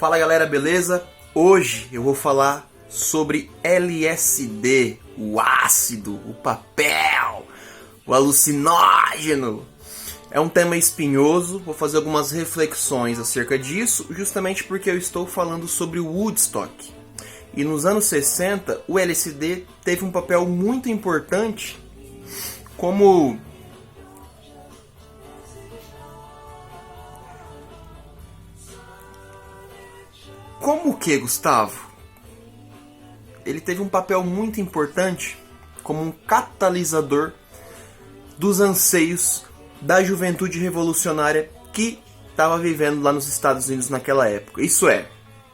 Fala galera, beleza? Hoje eu vou falar sobre LSD, o ácido, o papel, o alucinógeno. É um tema espinhoso, vou fazer algumas reflexões acerca disso, justamente porque eu estou falando sobre o Woodstock. E nos anos 60, o LSD teve um papel muito importante como o que, Gustavo? Ele teve um papel muito importante como um catalisador dos anseios da juventude revolucionária que estava vivendo lá nos Estados Unidos naquela época. Isso é,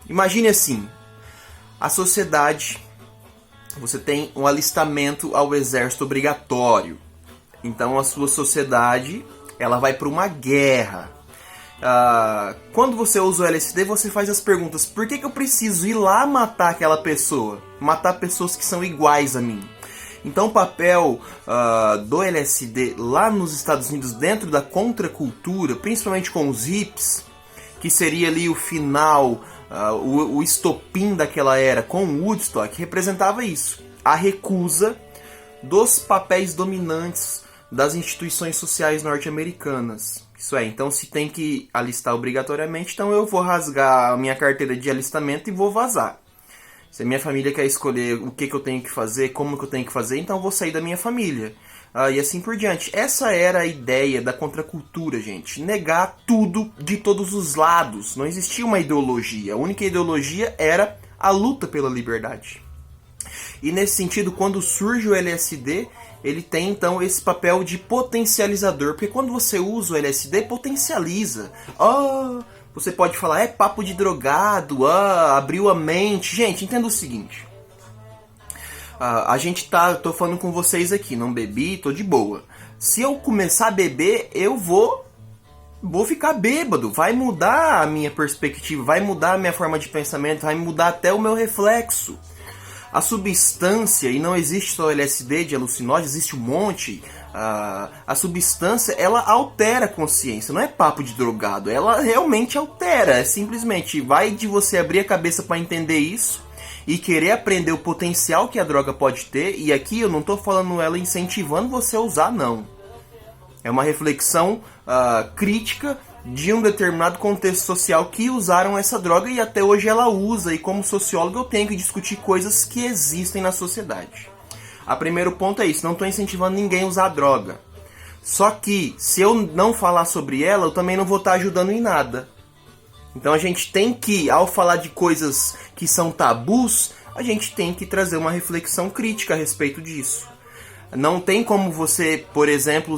imagine assim, a sociedade, você tem um alistamento ao exército obrigatório. Então a sua sociedade, ela vai para uma guerra. Quando você usa o LSD, você faz as perguntas: por que eu preciso ir lá matar aquela pessoa? Matar pessoas que são iguais a mim. Então o papel do LSD lá nos Estados Unidos, dentro da contracultura, principalmente com os hippies, que seria ali o final, o estopim daquela era com o Woodstock, representava isso. A recusa dos papéis dominantes das instituições sociais norte-americanas. Isso é, então se tem que alistar obrigatoriamente, então eu vou rasgar a minha carteira de alistamento e vou vazar. Se a minha família quer escolher o que eu tenho que fazer, como que eu tenho que fazer, então eu vou sair da minha família. E assim por diante. Essa era a ideia da contracultura, gente. Negar tudo de todos os lados. Não existia uma ideologia. A única ideologia era a luta pela liberdade. E nesse sentido, quando surge o LSD, ele tem então esse papel de potencializador. Porque quando você usa o LSD, potencializa. Você pode falar, é papo de drogado, abriu a mente. Gente, entenda o seguinte. Tô falando com vocês aqui, não bebi, tô de boa. Se eu começar a beber, eu vou ficar bêbado. Vai mudar a minha perspectiva, vai mudar a minha forma de pensamento, vai mudar até o meu reflexo. A substância, e não existe só LSD de alucinógeno, existe um monte. A substância, ela altera a consciência, não é papo de drogado, ela realmente altera. É simplesmente, vai de você abrir a cabeça para entender isso e querer aprender o potencial que a droga pode ter. E aqui eu não estou falando ela incentivando você a usar, não. É uma reflexão crítica de um determinado contexto social que usaram essa droga e até hoje ela usa. E como sociólogo eu tenho que discutir coisas que existem na sociedade. O primeiro ponto é isso, não estou incentivando ninguém a usar droga. Só que se eu não falar sobre ela, eu também não vou estar ajudando em nada. Então a gente tem que, ao falar de coisas que são tabus, a gente tem que trazer uma reflexão crítica a respeito disso. Não tem como você, por exemplo,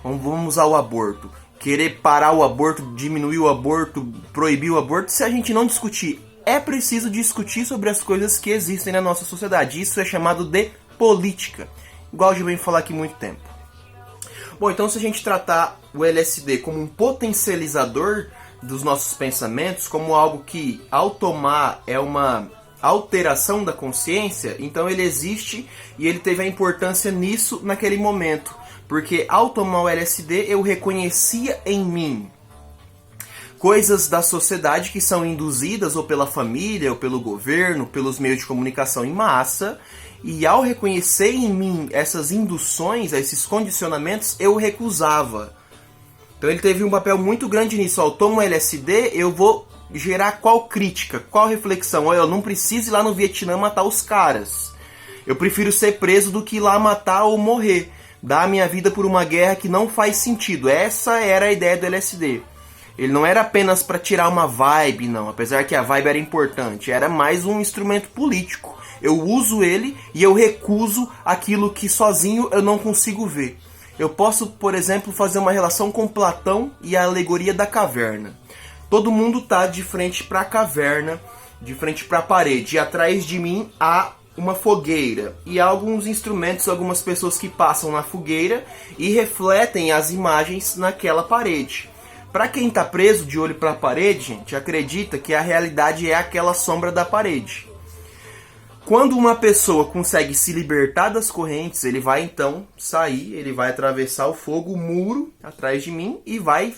vamos usar o aborto. Querer parar o aborto, diminuir o aborto, proibir o aborto, se a gente não discutir. É preciso discutir sobre as coisas que existem na nossa sociedade. Isso é chamado de política. Igual eu já venho falar aqui há muito tempo. Bom, então se a gente tratar o LSD como um potencializador dos nossos pensamentos, como algo que ao tomar é uma alteração da consciência, então ele existe e ele teve a importância nisso naquele momento. Porque ao tomar o LSD eu reconhecia em mim coisas da sociedade que são induzidas ou pela família, ou pelo governo, pelos meios de comunicação em massa. E ao reconhecer em mim essas induções, esses condicionamentos, eu recusava. Então ele teve um papel muito grande nisso. Ao tomar o LSD, eu vou gerar qual crítica, qual reflexão? Eu não preciso ir lá no Vietnã matar os caras. Eu prefiro ser preso do que ir lá matar ou morrer. Dar a minha vida por uma guerra que não faz sentido. Essa era a ideia do LSD. Ele não era apenas para tirar uma vibe, não. Apesar que a vibe era importante. Era mais um instrumento político. Eu uso ele e eu recuso aquilo que sozinho eu não consigo ver. Eu posso, por exemplo, fazer uma relação com Platão e a alegoria da caverna. Todo mundo está de frente para a caverna, de frente para a parede. E atrás de mim há uma fogueira. E há alguns instrumentos, algumas pessoas que passam na fogueira e refletem as imagens naquela parede. Para quem está preso de olho para a parede, gente, acredita que a realidade é aquela sombra da parede. Quando uma pessoa consegue se libertar das correntes, ele vai então sair, ele vai atravessar o fogo, o muro atrás de mim e vai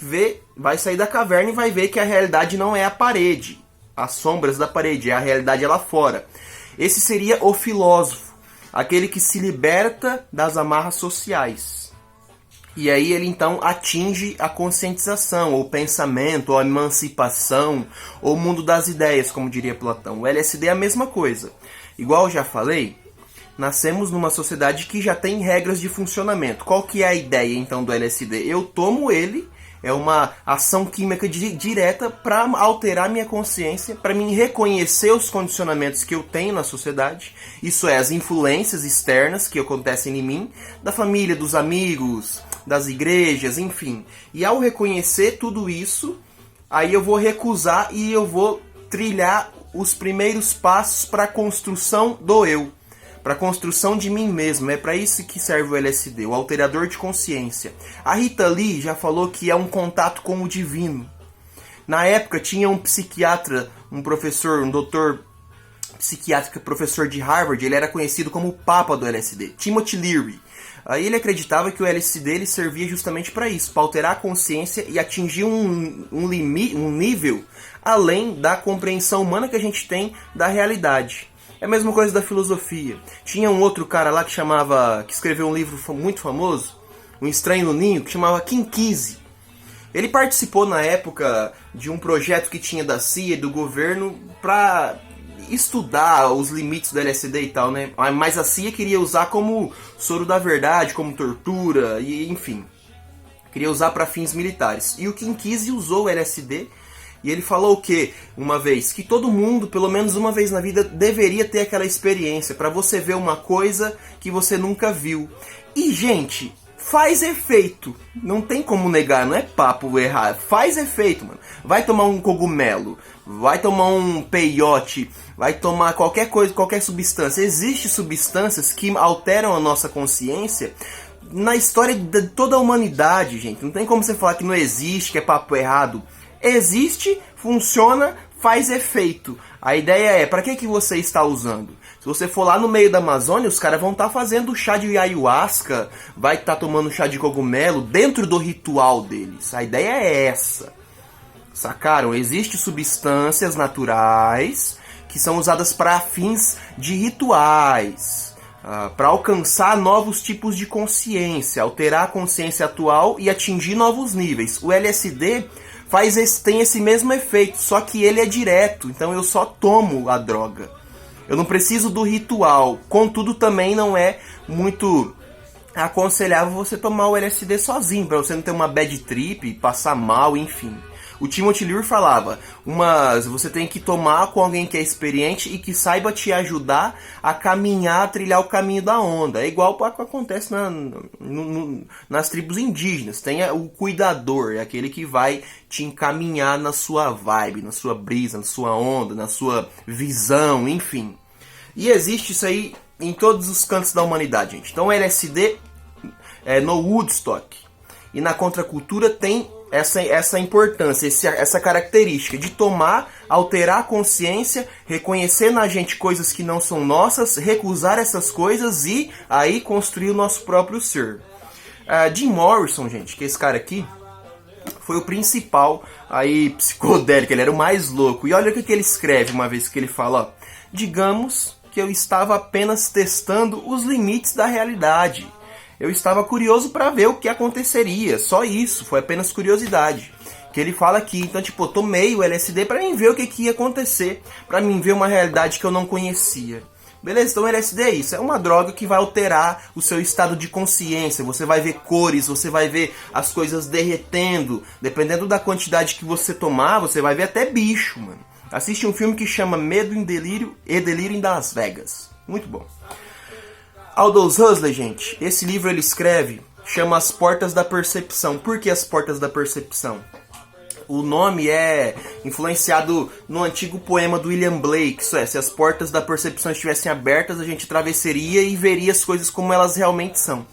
sair da caverna e vai ver que a realidade não é a parede. as sombras da parede, é a realidade lá fora. Esse seria o filósofo, aquele que se liberta das amarras sociais. E aí ele então atinge a conscientização, ou o pensamento, ou a emancipação, ou o mundo das ideias, como diria Platão. O LSD é a mesma coisa. Igual eu já falei, nascemos numa sociedade que já tem regras de funcionamento. Qual que é a ideia então do LSD? Eu tomo ele, é uma ação química direta para alterar minha consciência, para mim reconhecer os condicionamentos que eu tenho na sociedade, isso é, as influências externas que acontecem em mim, da família, dos amigos, das igrejas, enfim. E ao reconhecer tudo isso, aí eu vou recusar e eu vou trilhar os primeiros passos para a construção do eu, para a construção de mim mesmo. É para isso que serve o LSD, o alterador de consciência. A Rita Lee já falou que é um contato com o divino. Na época tinha um psiquiatra, um professor, um doutor psiquiátrico, professor de Harvard, ele era conhecido como o Papa do LSD, Timothy Leary. Aí ele acreditava que o LSD ele servia justamente para isso, para alterar a consciência e atingir um nível além da compreensão humana que a gente tem da realidade. É a mesma coisa da filosofia. Tinha um outro cara lá que escreveu um livro muito famoso, Um Estranho no Ninho, que chamava Kim Kesey. Ele participou na época de um projeto que tinha da CIA e do governo para estudar os limites do LSD e tal, né? Mas a CIA queria usar como soro da verdade, como tortura, e enfim. Queria usar para fins militares. E o Kim Kesey usou o LSD e ele falou o quê? Uma vez, que todo mundo, pelo menos uma vez na vida, deveria ter aquela experiência para você ver uma coisa que você nunca viu. E, gente, faz efeito. Não tem como negar, não é papo errado. Faz efeito, mano. Vai tomar um cogumelo, vai tomar um peiote, vai tomar qualquer coisa, qualquer substância. Existem substâncias que alteram a nossa consciência na história de toda a humanidade, gente. Não tem como você falar que não existe, que é papo errado. Existe, funciona, faz efeito. A ideia é, para que você está usando? Se você for lá no meio da Amazônia, os caras vão estar fazendo chá de ayahuasca, vai estar tomando chá de cogumelo dentro do ritual deles. A ideia é essa. Sacaram? Existem substâncias naturais que são usadas para fins de rituais, para alcançar novos tipos de consciência, alterar a consciência atual e atingir novos níveis. O LSD tem esse mesmo efeito, só que ele é direto, então eu só tomo a droga. Eu não preciso do ritual, contudo também não é muito aconselhável você tomar o LSD sozinho, para você não ter uma bad trip, passar mal, enfim. O Timothy Leary falava, você tem que tomar com alguém que é experiente e que saiba te ajudar a caminhar, a trilhar o caminho da onda. É igual ao que acontece nas tribos indígenas. Tem o cuidador, é aquele que vai te encaminhar na sua vibe, na sua brisa, na sua onda, na sua visão, enfim. E existe isso aí em todos os cantos da humanidade, gente. Então o LSD no Woodstock e na contracultura tem essa importância, essa característica de tomar, alterar a consciência, reconhecer na gente coisas que não são nossas, recusar essas coisas e aí construir o nosso próprio ser. Jim Morrison, gente, que é esse cara aqui, foi o principal aí psicodélico, ele era o mais louco. E olha o que ele escreve uma vez que ele fala, ó, digamos que eu estava apenas testando os limites da realidade. Eu estava curioso para ver o que aconteceria, só isso, foi apenas curiosidade. Que ele fala aqui, então tipo, eu tomei o LSD para mim ver o que ia acontecer, para mim ver uma realidade que eu não conhecia. Beleza, então o LSD é isso, é uma droga que vai alterar o seu estado de consciência, você vai ver cores, você vai ver as coisas derretendo, dependendo da quantidade que você tomar, você vai ver até bicho, mano. Assiste um filme que chama Medo e Delírio em Las Vegas, muito bom. Aldous Huxley, gente, esse livro ele escreve, chama As Portas da Percepção. Por que As Portas da Percepção? O nome é influenciado no antigo poema do William Blake, isso é, se as portas da percepção estivessem abertas, a gente atravessaria e veria as coisas como elas realmente são.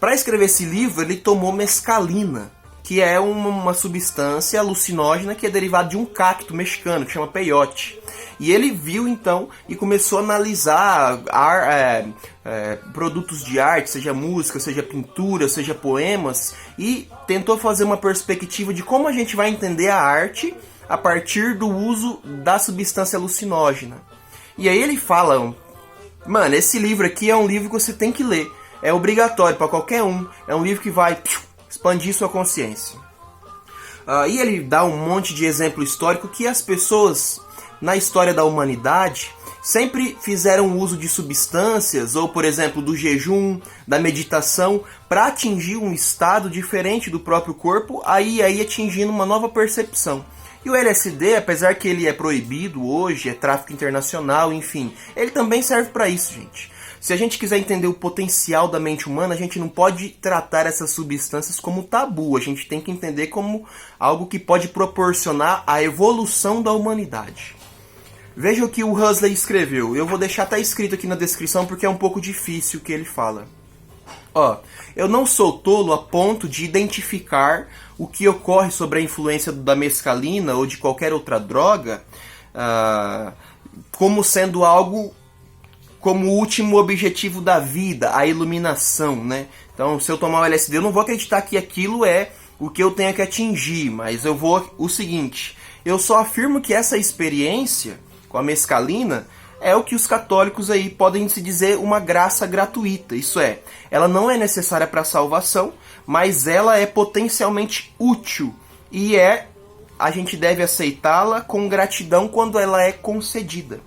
Para escrever esse livro, ele tomou mescalina, que é uma substância alucinógena que é derivada de um cacto mexicano, que chama peyote. E ele viu então e começou a analisar produtos de arte, seja música, seja pintura, seja poemas, e tentou fazer uma perspectiva de como a gente vai entender a arte a partir do uso da substância alucinógena. E aí ele fala, mano, esse livro aqui é um livro que você tem que ler. É obrigatório para qualquer um. É um livro que vai expandir sua consciência. E ele dá um monte de exemplo histórico que as pessoas na história da humanidade sempre fizeram uso de substâncias, ou por exemplo do jejum, da meditação, para atingir um estado diferente do próprio corpo, aí atingindo uma nova percepção. E o LSD, apesar que ele é proibido hoje, é tráfico internacional, enfim, ele também serve para isso, gente. Se a gente quiser entender o potencial da mente humana, a gente não pode tratar essas substâncias como tabu. A gente tem que entender como algo que pode proporcionar a evolução da humanidade. Veja o que o Huxley escreveu. Eu vou deixar até escrito aqui na descrição porque é um pouco difícil o que ele fala. Eu não sou tolo a ponto de identificar o que ocorre sobre a influência da mescalina ou de qualquer outra droga como sendo algo como o último objetivo da vida, a iluminação, né? Então, se eu tomar o LSD, eu não vou acreditar que aquilo é o que eu tenho que atingir, mas eu vou o seguinte, eu só afirmo que essa experiência com a mescalina é o que os católicos aí podem se dizer uma graça gratuita, isso é, ela não é necessária para a salvação, mas ela é potencialmente útil e a gente deve aceitá-la com gratidão quando ela é concedida.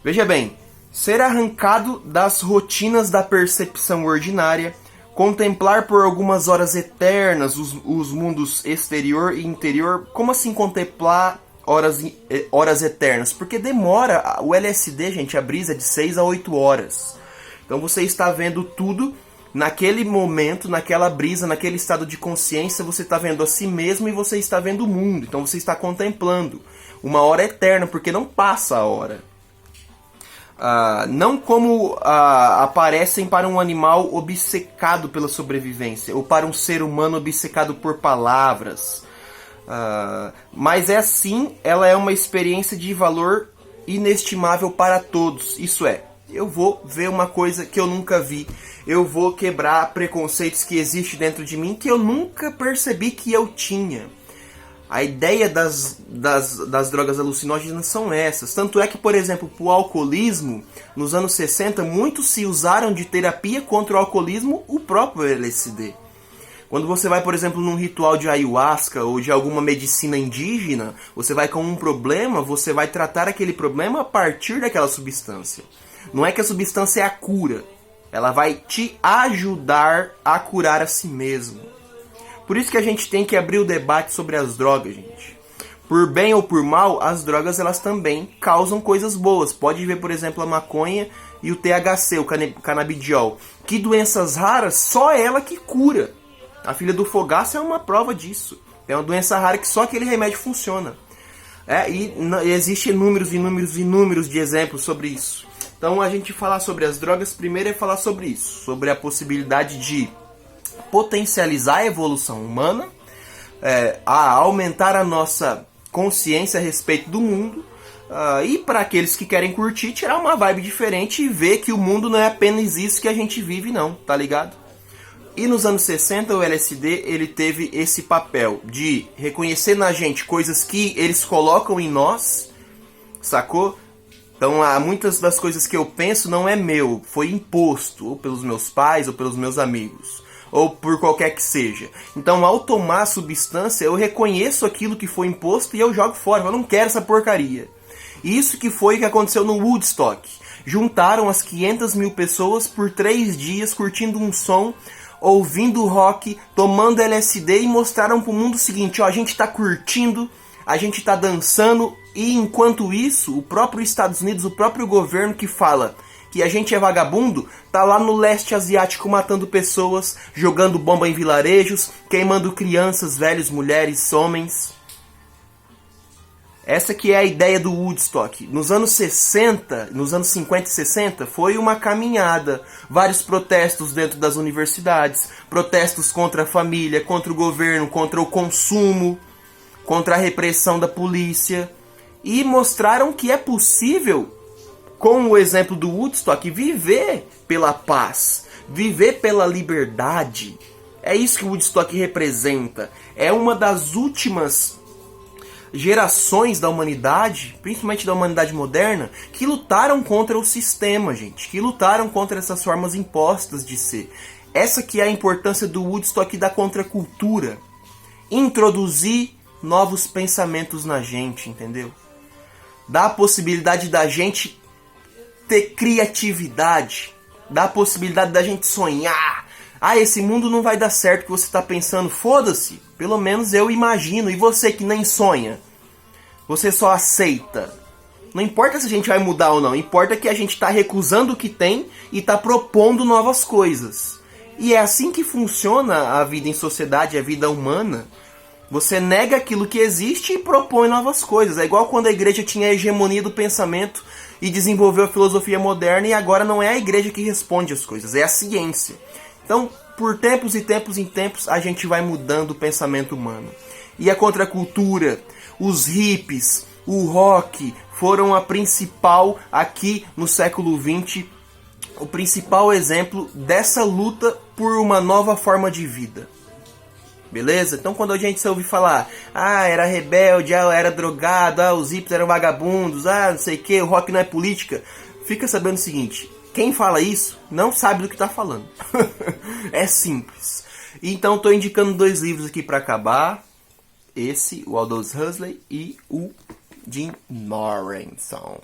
Veja bem, ser arrancado das rotinas da percepção ordinária, contemplar por algumas horas eternas os mundos exterior e interior. Como assim contemplar horas eternas? Porque demora, o LSD, gente, a brisa é de 6 a 8 horas. Então você está vendo tudo naquele momento, naquela brisa, naquele estado de consciência, você está vendo a si mesmo e você está vendo o mundo. Então você está contemplando uma hora eterna, porque não passa a hora. Não como aparecem para um animal obcecado pela sobrevivência, ou para um ser humano obcecado por palavras. Mas é assim, ela é uma experiência de valor inestimável para todos. Isso é, eu vou ver uma coisa que eu nunca vi, eu vou quebrar preconceitos que existem dentro de mim que eu nunca percebi que eu tinha. A ideia das drogas alucinógenas são essas. Tanto é que, por exemplo, para o alcoolismo, nos anos 60, muitos se usaram de terapia contra o alcoolismo o próprio LSD. Quando você vai, por exemplo, num ritual de ayahuasca ou de alguma medicina indígena, você vai com um problema, você vai tratar aquele problema a partir daquela substância. Não é que a substância é a cura, ela vai te ajudar a curar a si mesmo. Por isso que a gente tem que abrir o debate sobre as drogas, gente. Por bem ou por mal, as drogas elas também causam coisas boas. Pode ver, por exemplo, a maconha e o THC, o canabidiol. Que doenças raras, só ela que cura. A filha do fogaço é uma prova disso. É uma doença rara que só aquele remédio funciona. E existem inúmeros de exemplos sobre isso. Então a gente falar sobre as drogas, primeiro é falar sobre isso. Sobre a possibilidade de potencializar a evolução humana, a aumentar a nossa consciência a respeito do mundo, e para aqueles que querem curtir, tirar uma vibe diferente e ver que o mundo não é apenas isso que a gente vive não, tá ligado? E nos anos 60 o LSD ele teve esse papel de reconhecer na gente coisas que eles colocam em nós, sacou? Então muitas das coisas que eu penso não é meu, foi imposto, ou pelos meus pais ou pelos meus amigos, ou por qualquer que seja. Então, ao tomar a substância, eu reconheço aquilo que foi imposto e eu jogo fora. Eu não quero essa porcaria. Isso que foi o que aconteceu no Woodstock. Juntaram as 500 mil pessoas por 3 dias, curtindo um som, ouvindo rock, tomando LSD e mostraram pro mundo o seguinte, a gente tá curtindo, a gente tá dançando, e enquanto isso, o próprio Estados Unidos, o próprio governo que fala que a gente é vagabundo, tá lá no leste asiático matando pessoas, jogando bomba em vilarejos, queimando crianças, velhos, mulheres, homens. Essa que é a ideia do Woodstock. Nos anos 60, nos anos 50 e 60, foi uma caminhada. Vários protestos dentro das universidades, protestos contra a família, contra o governo, contra o consumo, contra a repressão da polícia. E mostraram que é possível, com o exemplo do Woodstock, viver pela paz, viver pela liberdade. É isso que o Woodstock representa. É uma das últimas gerações da humanidade, principalmente da humanidade moderna, que lutaram contra o sistema, gente, que lutaram contra essas formas impostas de ser. Essa que é a importância do Woodstock e da contracultura. Introduzir novos pensamentos na gente, entendeu? Dá a possibilidade da gente ter criatividade, dá a possibilidade da gente sonhar. Ah, esse mundo não vai dar certo que você está pensando. Foda-se, pelo menos eu imagino. E você que nem sonha? Você só aceita. Não importa se a gente vai mudar ou não. Importa que a gente está recusando o que tem e está propondo novas coisas. E é assim que funciona a vida em sociedade, a vida humana. Você nega aquilo que existe e propõe novas coisas. É igual quando a igreja tinha a hegemonia do pensamento e desenvolveu a filosofia moderna, e agora não é a igreja que responde as coisas, é a ciência. Então, por tempos e tempos em tempos, a gente vai mudando o pensamento humano. E a contracultura, os hippies, o rock, foram a principal, aqui no século XX, o principal exemplo dessa luta por uma nova forma de vida. Beleza? Então quando a gente se ouve falar, era rebelde, era drogado, os hippies eram vagabundos, não sei o que, o rock não é política, fica sabendo o seguinte, quem fala isso não sabe do que está falando. É simples. Então estou indicando 2 livros aqui para acabar. Esse, o Aldous Huxley, e o Jim Morrison.